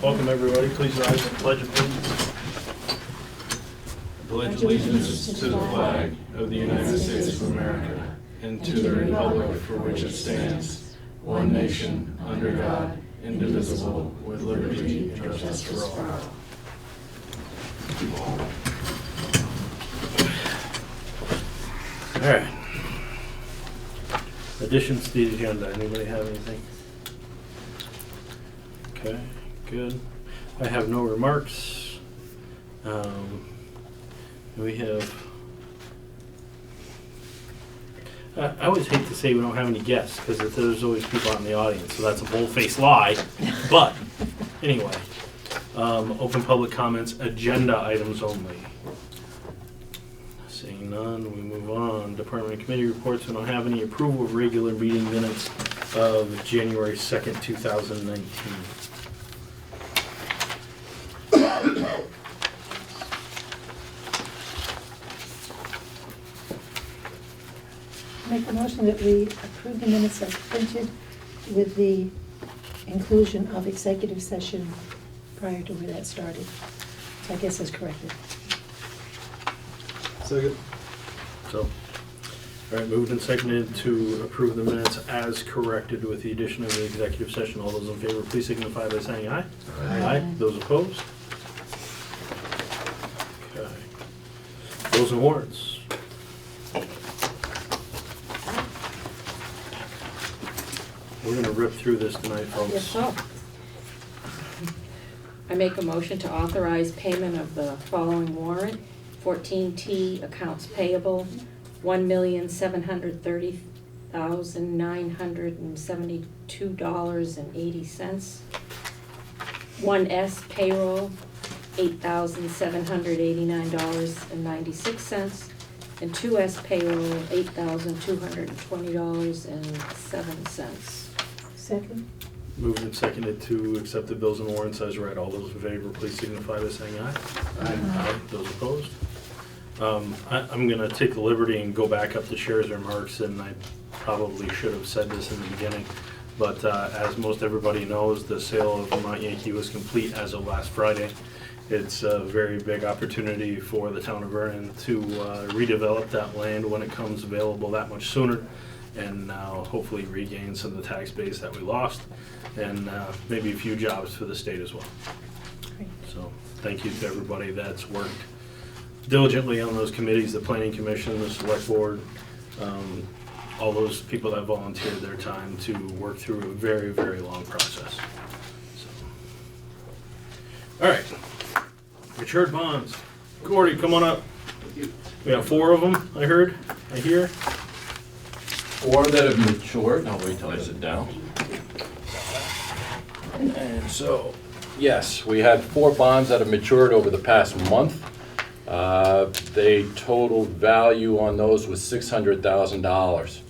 Welcome, everybody. Please rise for the Pledge of Allegiance. I pledge allegiance to the flag of the United States of America and to the republic for which it stands, one nation, under God, indivisible, with liberty and justice for all. All right. Additions to the agenda. Anybody have anything? Okay, good. I have no remarks. We have. I always hate to say we don't have any guests because there's always people out in the audience, so that's a bold-faced lie. But anyway, open public comments, agenda items only. Seeing none, we move on. Department and committee reports. We don't have any. Approval of regular meeting minutes of January 2nd, 2019. Make a motion that we approve the minutes as printed with the inclusion of executive session prior to where that started. So I guess that's corrected. Second. So, all right, moved and seconded to approve the minutes as corrected with the addition of the executive session. All those in favor, please signify by saying aye. Aye. Those opposed? Okay. Bills and warrants. We're gonna rip through this tonight, folks. Yes, so. I make a motion to authorize payment of the following warrant. 14T accounts payable, $1,730,972.80. 1S payroll, $8,789.96. And 2S payroll, $8,220.07. Second? Moved and seconded to accept the bills and warrants as read. All those in favor, please signify by saying aye. Aye. Those opposed? I'm going to take the liberty and go back up to Cher's remarks, and I probably should have said this in the beginning, but as most everybody knows, the sale of Vermont Yankee was complete as of last Friday. It's a very big opportunity for the town of Vernon to redevelop that land when it comes available that much sooner, and hopefully regain some of the tax base that we lost, and maybe a few jobs for the state as well. Great. So thank you to everybody that's worked diligently on those committees, the planning commission, the select board, all those people that volunteered their time to work through a very, very long process. So. All right, matured bonds. Gordy, come on up. We got 4 of them, I hear. 4 that have matured. I'll wait till I sit down. And so, yes, we had 4 bonds that have matured over the past month. They total value on those was $600,000.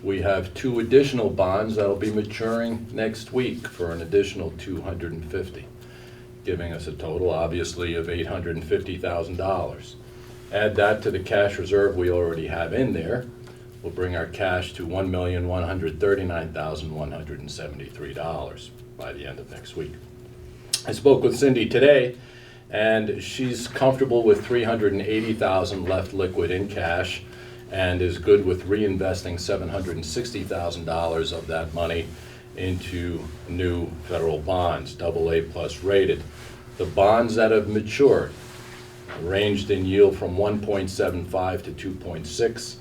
We have 2 additional bonds that'll be maturing next week for an additional $250,000, giving us a total, obviously, of $850,000. Add that to the cash reserve we already have in there. We'll bring our cash to $1,139,173 by the end of next week. I spoke with Cindy today, and she's comfortable with $380,000 left liquid in cash and is good with reinvesting $760,000 of that money into new federal bonds, AA+ rated. The bonds that have matured ranged in yield from 1.75 to 2.6.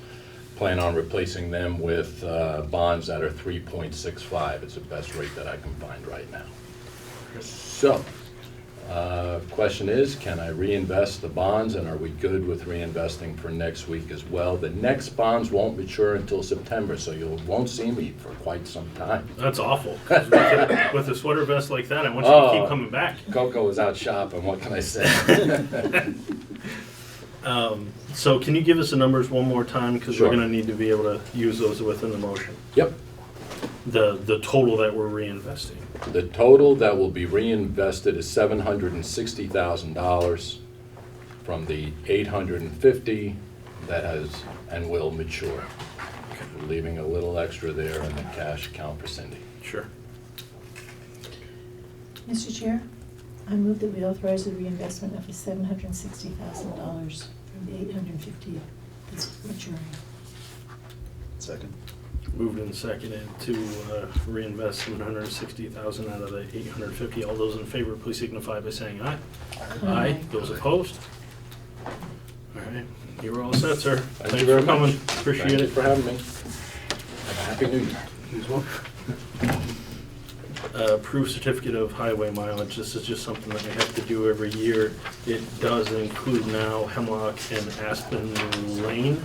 Plan on replacing them with bonds that are 3.65. It's the best rate that I can find right now. So, question is, can I reinvest the bonds, and are we good with reinvesting for next week as well? The next bonds won't mature until September, so you won't see me for quite some time. That's awful. 'Cause with a sweater vest like that, I want you to keep coming back. Coco was out shopping, what can I say? So can you give us the numbers one more time? Because Sure. we're going to need to be able to use those within the motion. Yep. The total that we're reinvesting. The total that will be reinvested is $760,000 from the $850,000 that has and will mature. We're leaving a little extra there in the cash account for Cindy. Sure. Mr. Chair, I move that we authorize the reinvestment of the $760,000 from the $850 that's maturing. Second. Moved and seconded to reinvest $760,000 out of the $850. All those in favor, please signify by saying aye. Aye. Those opposed? All right, you're all set, sir. Thank Thanks you very for coming. much. Appreciate Thank you it. for having me. Have a happy New Year. Approved certificate of highway mileage. This is just something that we have to do every year. It does include now Hemlock and Aspen Lane.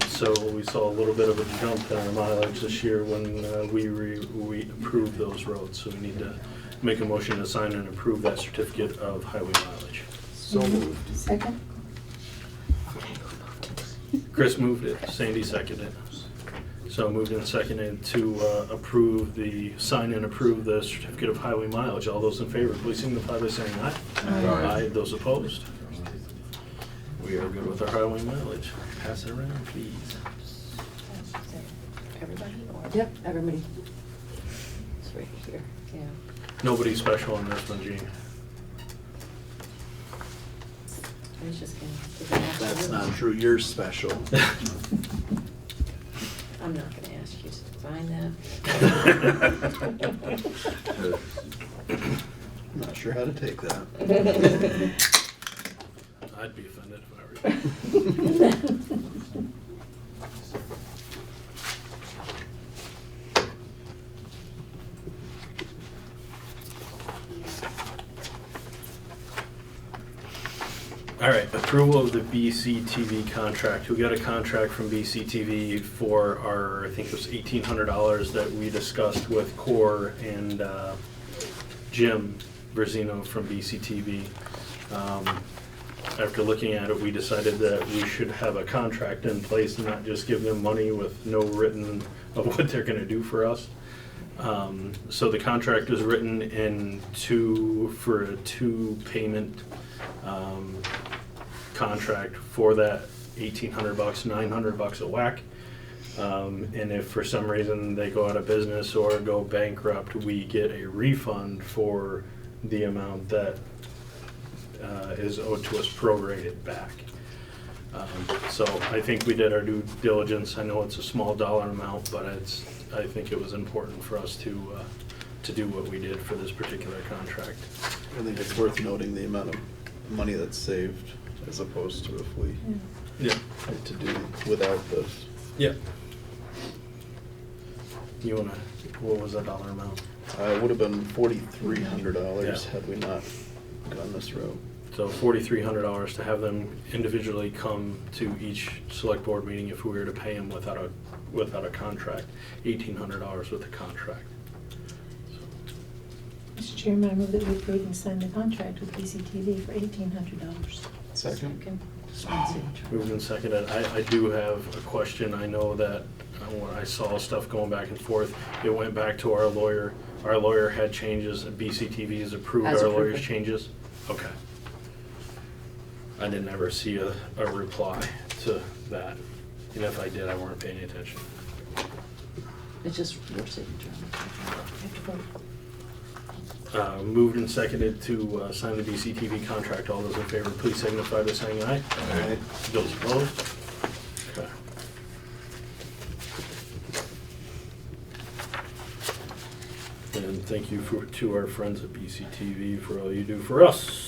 So we saw a little bit of a jump in our mileage this year when we approved those roads. So we need to make a motion to sign and approve that certificate of highway mileage. So moved. Second? Chris moved it, Sandy seconded it. So moved and seconded to sign and approve the certificate of highway mileage. All those in favor, please signify by saying aye. Aye. Those opposed? We are good with our highway mileage. Pass it around, please. Everybody or? Yep, everybody. It's right here, yeah. Nobody special on this one, Gene. I was just gonna. give it after That's you. not true, you're special. I'm not gonna ask you to sign that. I'm not sure how to take that. I'd be offended if I were you. All right, approval of the BCTV contract. We got a contract from BCTV for our, I think it was $1,800 that we discussed with Core and Jim Berzino from BCTV. After looking at it, we decided that we should have a contract in place and not just give them money with no written of what they're gonna do for us. So the contract is written for a two payment contract for that $1,800, $900 a whack. And if for some reason they go out of business or go bankrupt, we get a refund for the amount that is owed to us prorated back. So I think we did our due diligence. I know it's a small dollar amount, but I think it was important for us to do what we did for this particular contract. I think it's worth noting the amount of money that's saved as opposed to if we Yeah. had to do without this. Yeah. You wanna, what was that dollar amount? It would have been $4,300 Yeah. had we not gone this route. So $4,300 to have them individually come to each select board meeting if we were to pay them without a contract. $1,800 with a contract. Mr. Chairman, I move that we approve and sign the contract with BCTV for $1,800. Second? Moved and seconded. I do have a question. I know that when I saw stuff going back and forth, it went back to our lawyer. Our lawyer had changes, and BCTV has approved Has our approved lawyer's it. changes? Okay. I didn't ever see a reply to that. And if I did, I weren't paying attention. It's just your signature. on Have to vote. Moved and seconded to sign the BCTV contract. All those in favor, please signify by saying aye. Aye. Those opposed? Okay. And thank you to our friends at BCTV for all you do for us.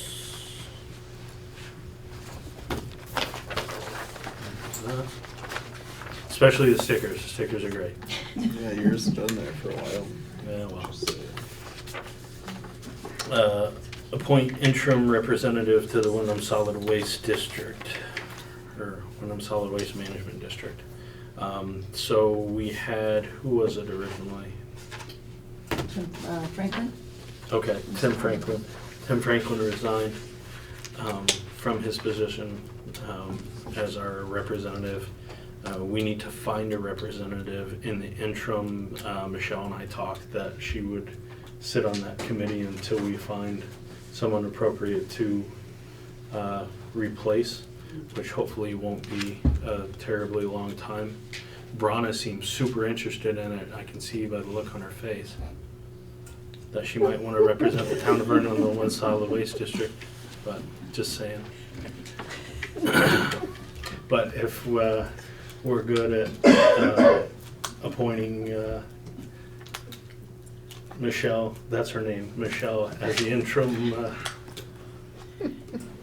Especially the stickers. The stickers are great. Yeah, yours has been there for a while. Yeah, well. Just say it. Appoint interim representative to the Wyndham Solid Waste District, or Wyndham Solid Waste Management District. So we had, who was it originally? Franklin? Okay, Tim Franklin. Tim Franklin resigned from his position as our representative. We need to find a representative. In the interim, Michelle and I talked that she would sit on that committee until we find someone appropriate to replace, which hopefully won't be a terribly long time. Brana seems super interested in it. I can see by the look on her face. that she might want to represent the town of Vernon on the One Solid Waste District, but just saying. But if we're good at appointing Michelle, that's her name, Michelle, as the interim,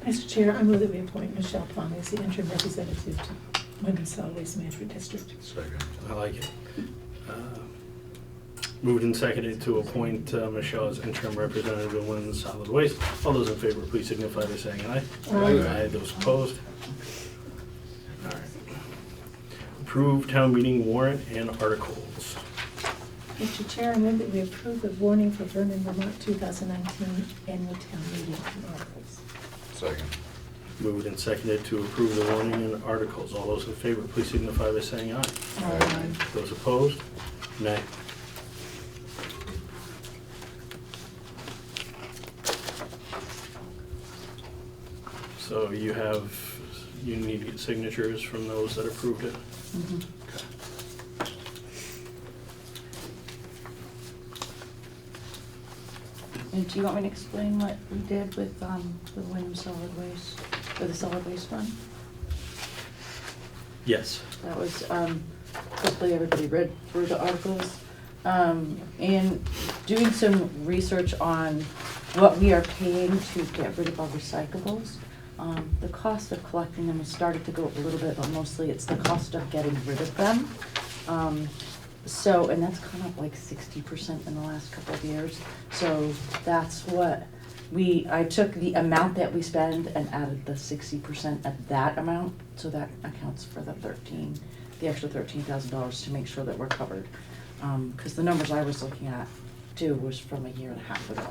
Mr. Chair, I move that we appoint Michelle Plum as the interim representative to Wyndham Solid Waste Management District. Second. I like it. Moved and seconded to appoint Michelle as interim representative of Wyndham Solid Waste. All those in favor, please signify by saying aye. Aye. Those opposed? All right. Approve town meeting warrant and articles. Mr. Chair, I move that we approve the warning for Vernon, Vermont 2019 annual town meeting and articles. Second. Moved and seconded to approve the warning and articles. All those in favor, please signify by saying aye. Aye. Those opposed? Nay. So you need to get signatures from those that approved it. Mhm. And do you want me to explain what we did with the Wyndham Solid Waste, or the Solid Waste Fund? Yes. That was, hopefully everybody read through the articles. And doing some research on what we are paying to get rid of our recyclables. The cost of collecting them has started to go up a little bit, but mostly it's the cost of getting rid of them. And that's gone up like 60% in the last couple of years. So that's what I took the amount that we spend and added the 60% of that amount. So that accounts for the extra $13,000 to make sure that we're covered. Because the numbers I was looking at too was from a year and a half ago,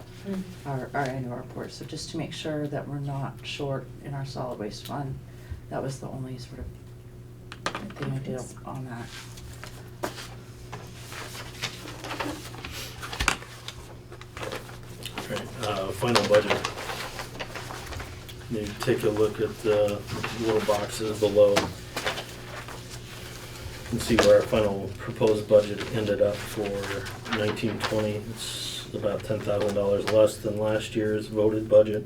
our annual report. So just to make sure that we're not short in our solid waste fund, that was the only sort of thing I did on that. Okay, final budget. You take a look at the little boxes below and see where our final proposed budget ended up for 1920. It's about $10,000 less than last year's voted budget.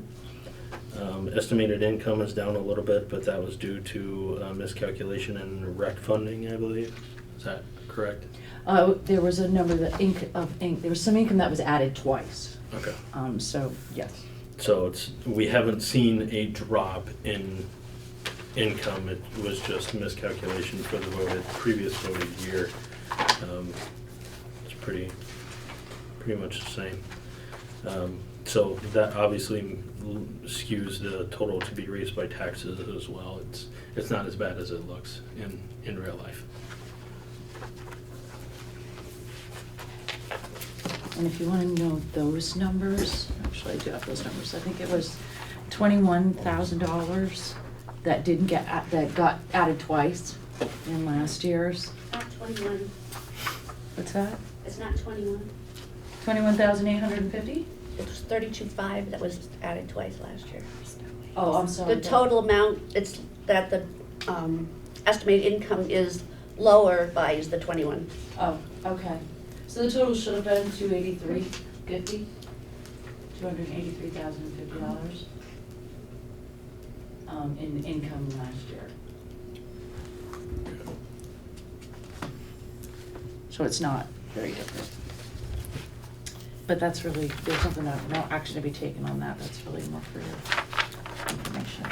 Estimated income is down a little bit, but that was due to miscalculation in rec funding, I believe. Is that correct? There was a number that there was some income that was added twice. Okay. So yes. So we haven't seen a drop in income. It was just miscalculation for the previous voted year. It's pretty much the same. So that obviously skews the total to be raised by taxes as well. It's not as bad as it looks in real life. And if you want to know those numbers, actually I do have those numbers. I think it was $21,000 that got added twice in last year's. Not 21. What's that? It's not 21. 21,850? It was 32.5 that was added twice last year. Oh, I'm sorry. The total amount, it's that the estimated income is lower by is the 21. Oh, okay. So the total should have been $283.50, $283,050 in income last year. So it's not very different. But that's really, there's nothing, no action to be taken on that. That's really more for your information. Do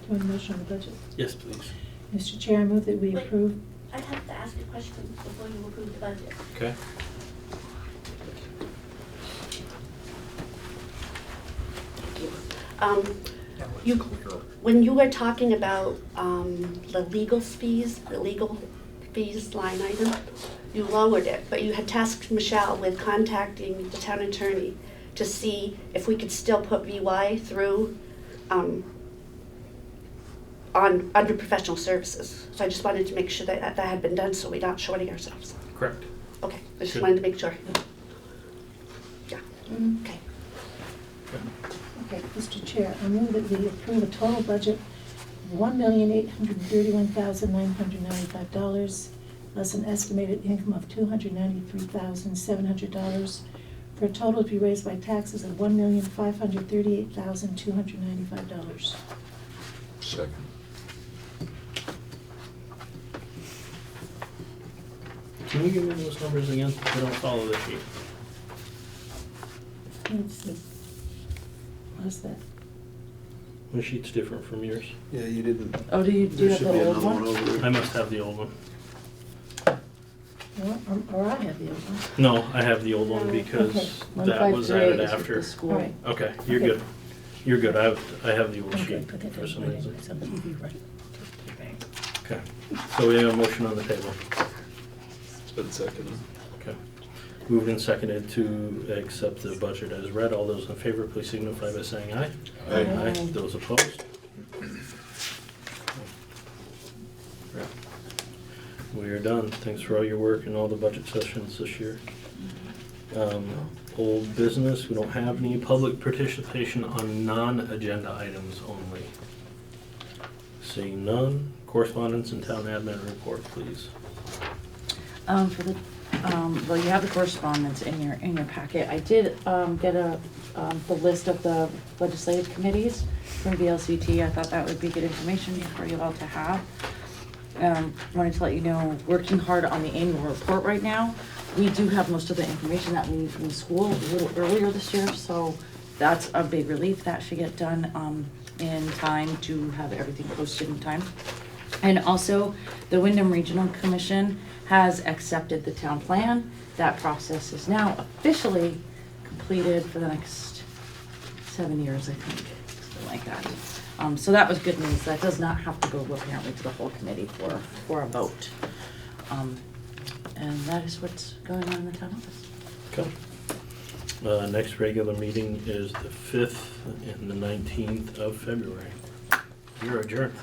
you want a motion on the budget? Yes, please. Mr. Chair, I move that we Wait. approve. I have to ask a question before you approve the budget. Okay. When you were talking about the legal fees line item, you lowered it, but you had tasked Michelle with contacting the town attorney to see if we could still put VY through under professional services. So I just wanted to make sure that that had been done so we're not shorting ourselves. Correct. Okay, I just Good. wanted to make sure. Yeah, Mhm. okay. Okay, Mr. Chair, I move that we approve a total budget of $1,831,995 less an estimated income of $293,700, for a total to be raised by taxes of $1,538,295. Second. Can you give me those numbers again? I don't follow the sheet. Let's see. What's that? My sheet's different from yours. Yeah, you didn't. Oh, do you There have should be the old another one one? over I there. must have the old one. Or I have the old one. No, I have the old one Okay. because that was 153 added is with after. the school. All right. Okay, you're Okay. good. You're good. I have the old Okay, sheet put that for down some right reason. in, it's on TV, right? Okay, so we have a motion on the table. It's been seconded. Okay. Moved and seconded to accept the budget as read. All those in favor, please signify by saying aye. Aye. Aye. Those opposed? We are done. Thanks for all your work and all the budget sessions this year. Old business, we don't have any public participation on non-agenda items only. Seeing none, correspondence and town admin report, please. For the, well, you have the correspondence in your packet. I did, get the list of the legislative committees from VLCT. I thought that would be good information for you all to have. Wanted to let you know, working hard on the annual report right now. We do have most of the information that we need from the school a little earlier this year, so that's a big relief. That should get done, in time to have everything posted in time. And also, the Wyndham Regional Commission has accepted the town plan. That process is now officially completed for the next 7 years, I think, something like that. So that was good news. That does not have to go apparently to the whole committee for a vote. And that is what's going on in the town office. Okay. Next regular meeting is the 5th and the 19th of February. You're adjourned.